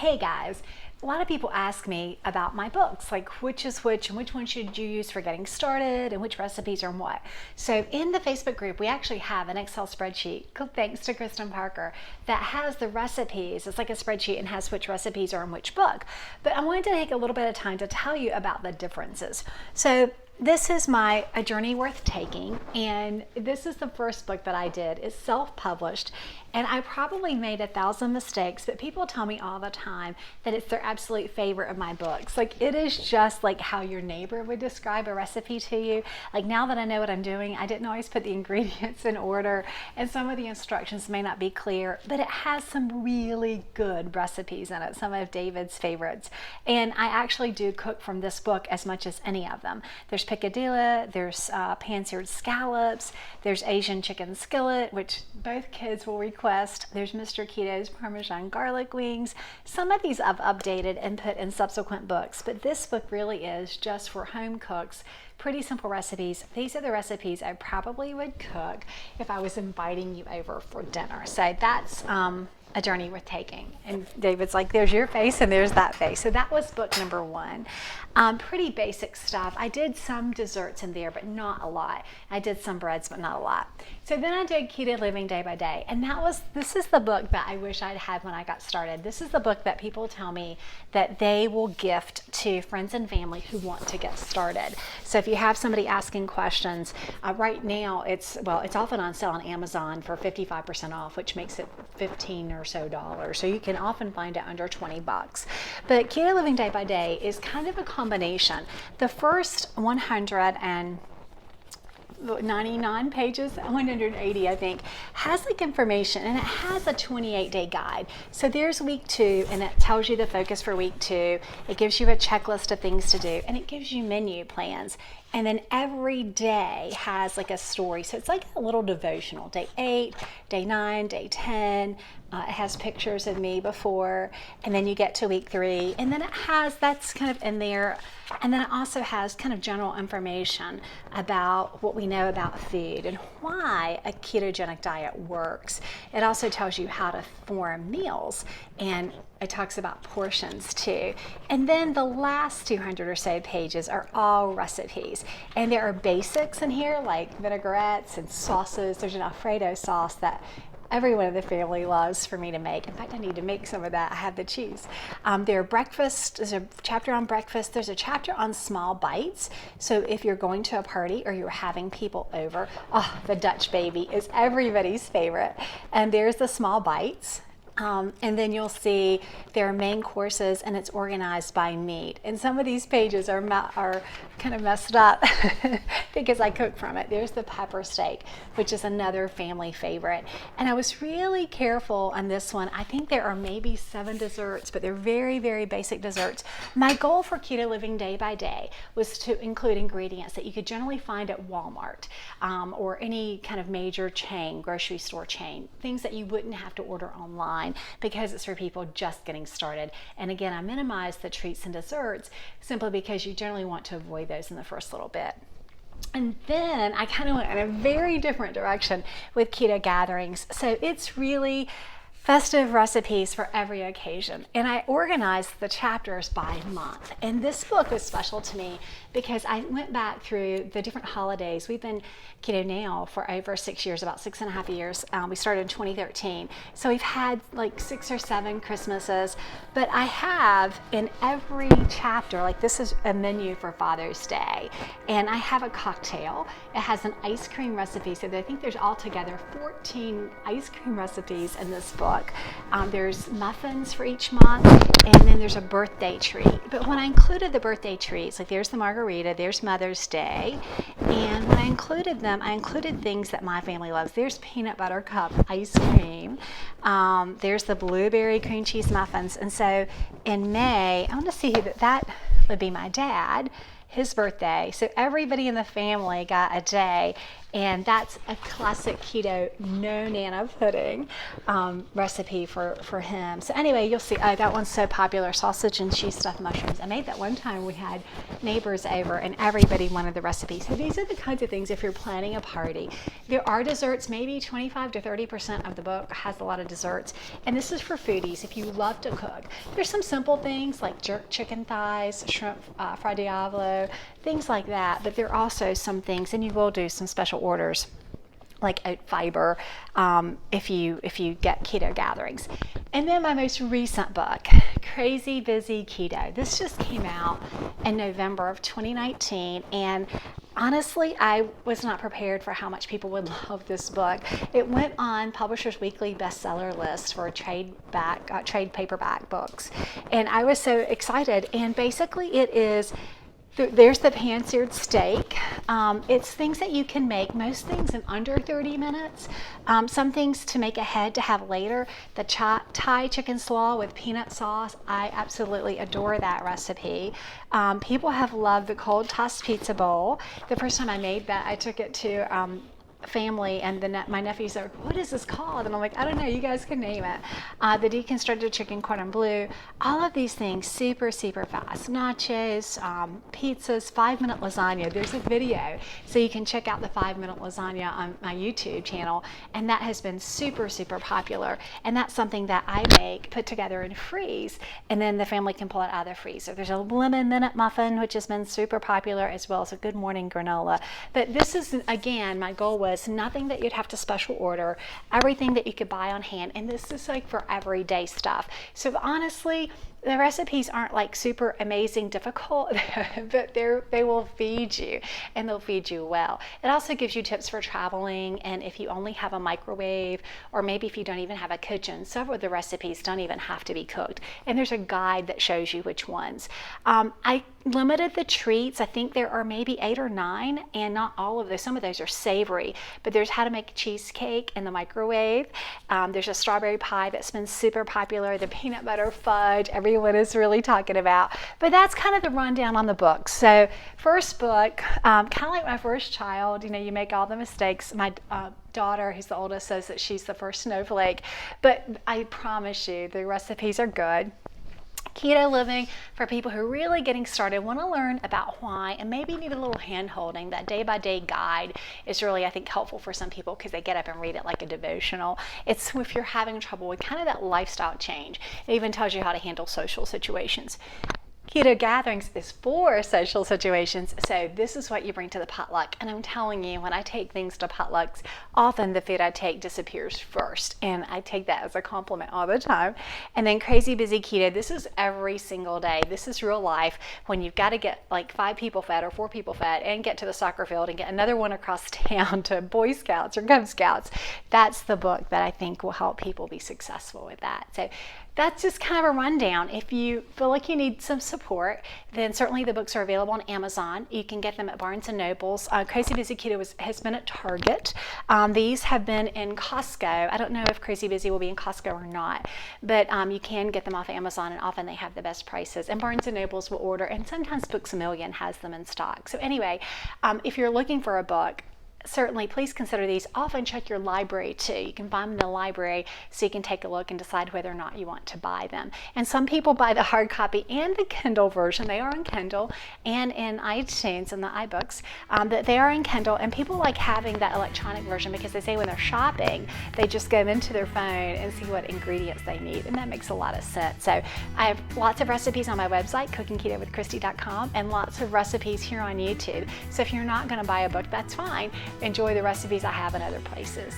Hey guys, a lot of people ask me about my books, like which is which and which one should you use for getting started and which recipes are what. So in the Facebook group, we actually have an Excel spreadsheet, thanks to Kristen Parker, that has the recipes. It's like a spreadsheet and has which recipes are in which book. But I wanted to take a little bit of time to tell you about the differences. So this is A Journey Worth Taking, and this is the first book that I did. It's self-published, and I probably made 1,000 mistakes, but people tell me all the time that it's their absolute favorite of my books. Like, it is just like how your neighbor would describe a recipe to you. Like, now that I know what I'm doing, I didn't always put the ingredients in order, and some of the instructions may not be clear, but it has some really good recipes in it, some of David's favorites. And I actually do cook from this book as much as any of them. There's picadillo, there's pan-seared scallops, there's Asian chicken skillet, which both kids will request. There's Mr. Keto's Parmesan garlic wings. Some of these I've updated and put in subsequent books, but this book really is just for home cooks. Pretty simple recipes. These are the recipes I probably would cook if I was inviting you over for dinner. So that's A Journey Worth Taking. And David's like, there's your face and there's that face. So that was book number 1. Pretty basic stuff. I did some desserts in there, but not a lot. I did some breads, but not a lot. So then I did Keto Living Day by Day. And this is the book that I wish I'd had when I got started. This is the book that people tell me that they will gift to friends and family who want to get started. So if you have somebody asking questions, right now it's often on sale on Amazon for 55% off, which makes it $15 or so dollars. So you can often find it under $20. But Keto Living Day by Day is kind of a combination. The first 199 pages, 180 I think, has like information, and it has a 28-day guide. So there's week 2, and it tells you the focus for week 2. It gives you a checklist of things to do, and it gives you menu plans. And then every day has like a story. So it's like a little devotional. Day 8, day 9, day 10. It has pictures of me before. And then you get to week 3. And then that's kind of in there. And then it also has kind of general information about what we know about food and why a ketogenic diet works. It also tells you how to form meals, and it talks about portions too. And then the last 200 or so pages are all recipes. And there are basics in here like vinaigrettes and sauces. There's an Alfredo sauce that everyone in the family loves for me to make. In fact, I need to make some of that. I have the cheese. There are breakfast. There's a chapter on breakfast. There's a chapter on small bites. So if you're going to a party or you're having people over, the Dutch baby is everybody's favorite. And there's the small bites. And then you'll see there are main courses, and it's organized by meat. And some of these pages are kind of messed up because I cook from it. There's the pepper steak, which is another family favorite. And I was really careful on this one. I think there are maybe 7 desserts, but they're very, very basic desserts. My goal for Keto Living Day by Day was to include ingredients that you could generally find at Walmart or any kind of major chain, grocery store chain, things that you wouldn't have to order online, because it's for people just getting started. And again, I minimize the treats and desserts simply because you generally want to avoid those in the first little bit. And then I kind of went in a very different direction with Keto Gatherings. So it's really festive recipes for every occasion. And I organized the chapters by month. And this book was special to me because I went back through the different holidays. We've been keto now for over 6 years, about 6.5 years. We started in 2013. So we've had like 6 or 7 Christmases. But I have in every chapter, like this is a menu for Father's Day. And I have a cocktail. It has an ice cream recipe. So I think there's altogether 14 ice cream recipes in this book. There's muffins for each month, and then there's a birthday treat. But when I included the birthday treats, like there's the margarita, there's Mother's Day, and when I included them, I included things that my family loves. There's peanut butter cup ice cream. There's the blueberry cream cheese muffins. And so in May, I want to see that would be my dad, his birthday. So everybody in the family got a day. and that's a classic keto no nana pudding recipe for him. So anyway, you'll see, that one's so popular, sausage and cheese stuffed mushrooms. I made that one time. We had neighbors over and everybody wanted the recipe. So these are the kinds of things if you're planning a party. There are desserts, maybe 25 to 30% of the book has a lot of desserts, and this is for foodies if you love to cook. There's some simple things like jerk chicken thighs, shrimp fra diavolo, things like that, but there are also some things, and you will do some special orders like oat fiber if you get Keto Gatherings. And then my most recent book, Crazy Busy Keto. This just came out in November of 2019, and honestly, I was not prepared for how much people would love this book. It went on Publishers Weekly bestseller list for trade paperback books, and I was so excited. And basically, it is. There's the pan-seared steak. It's things that you can make, most things in under 30 minutes. Some things to make ahead to have later. The Thai chicken slaw with peanut sauce. I absolutely adore that recipe. People have loved the cold tossed pizza bowl. The first time I made that, I took it to family, and my nephew said, "What is this called?" And I'm like, "I don't know, you guys can name it." The deconstructed chicken cordon bleu, all of these things super fast. Nachos, pizzas, 5-minute lasagna. There's a video, so you can check out the 5-minute lasagna on my YouTube channel, and that has been super popular. And that's something that I make, put together and freeze, and then the family can pull it out of the freezer. There's a lemon minute muffin, which has been super popular, as well as a good morning granola. But this is, again, my goal was nothing that you'd have to special order, everything that you could buy on hand, and this is like for everyday stuff. So honestly, the recipes aren't like super amazing difficult, but they will feed you, and they'll feed you well. It also gives you tips for traveling, and if you only have a microwave, or maybe if you don't even have a kitchen, several of the recipes don't even have to be cooked, and there's a guide that shows you which ones. I limited the treats. I think there are maybe 8 or 9, and not all of those. Some of those are savory, but there's how to make cheesecake in the microwave. There's a strawberry pie that's been super popular, the peanut butter fudge everyone is really talking about. But that's kind of the rundown on the book. So first book, kind of like my first child, you make all the mistakes. My daughter, who's the oldest, says that she's the first snowflake, but I promise you the recipes are good. Keto Living, for people who are really getting started, want to learn about why, and maybe need a little hand holding. That day-by-day guide is really, I think, helpful for some people because they get up and read it like a devotional. It's if you're having trouble with kind of that lifestyle change. It even tells you how to handle social situations. Keto Gatherings is for social situations, so this is what you bring to the potluck. And I'm telling you, when I take things to potlucks, often the food I take disappears first, and I take that as a compliment all the time. And then Crazy Busy Keto, this is every single day. This is real life when you've got to get like 5 people fed or 4 people fed and get to the soccer field and get another one across town to Boy Scouts or Cub Scouts. That's the book that I think will help people be successful with that. So that's just kind of a rundown. If you feel like you need some support, then certainly the books are available on Amazon. You can get them at Barnes & Noble's. Crazy Busy Keto has been at Target. These have been in Costco. I don't know if Crazy Busy will be in Costco or not, but you can get them off Amazon, and often they have the best prices. And Barnes & Noble's will order, and sometimes Books A Million has them in stock. So anyway, if you're looking for a book, certainly please consider these. Often check your library too. You can find them in the library so you can take a look and decide whether or not you want to buy them. And some people buy the hard copy and the Kindle version. They are on Kindle and in iTunes and the iBooks, that they are in Kindle, and people like having that electronic version because they say when they're shopping, they just go into their phone and see what ingredients they need, and that makes a lot of sense. So I have lots of recipes on my website, cookingketowithkristie.com, and lots of recipes here on YouTube. So if you're not going to buy a book, that's fine. Enjoy the recipes I have in other places.